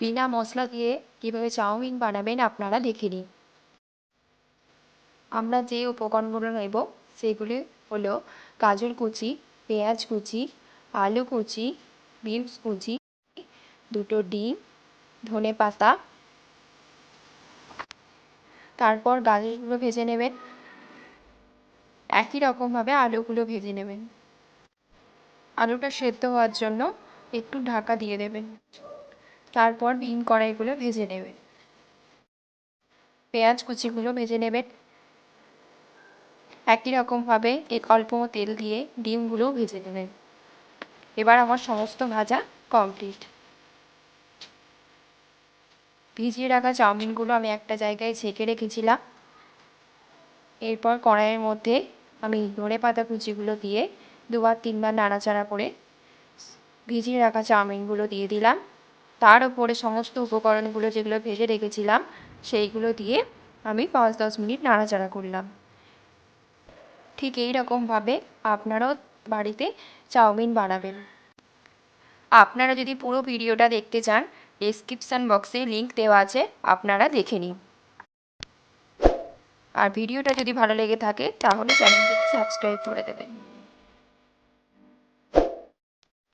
বিনা মশলা দিয়ে কীভাবে চাউমিন বানাবেন আপনারা দেখে নিন। আমরা যে উপকরণগুলো নেব সেগুলি হলো গাজর কুচি, পেঁয়াজ কুচি, আলু কুচি, বিনস কুচি, দুটো ডিম, ধনেপাতা। তারপর গাজরগুলো ভেজে নেবেন, একই রকমভাবে আলুগুলো ভেজে নেবেন। আলুটা সেদ্ধ হওয়ার জন্য একটু ঢাকা দিয়ে দেবেন। তারপর ডিম কড়াইগুলো ভেজে নেবেন। পেঁয়াজ কুচিগুলো ভেজে নেবেন, একই রকমভাবে অল্প তেল দিয়ে ডিমগুলো ভেজে নেবেন। এবার আমার সমস্ত ভাজা কমপ্লিট। ভিজিয়ে রাখা চাউমিনগুলো আমি একটা জায়গায় ছেঁকে রেখেছিলাম। এরপর কড়াইয়ের মধ্যে আমি ধনেপাতা কুচিগুলো দিয়ে দুবার তিনবার নাড়াচাড়া করে ভিজিয়ে রাখা চাউমিনগুলো দিয়ে দিলাম। তার উপরে সমস্ত উপকরণগুলো যেগুলো ভেজে রেখেছিলাম সেইগুলো দিয়ে আমি 5-10 মিনিট নাড়াচাড়া করলাম। ঠিক এই রকমভাবে আপনারাও বাড়িতে চাউমিন বানাবেন। আপনারা যদি পুরো ভিডিওটা দেখতে চান, ডেসক্রিপশান বক্সে লিংক দেওয়া আছে, আপনারা দেখে নিন। আর ভিডিওটা যদি ভালো লেগে থাকে তাহলে চ্যানেলটিকে সাবস্ক্রাইব করে দেবেন।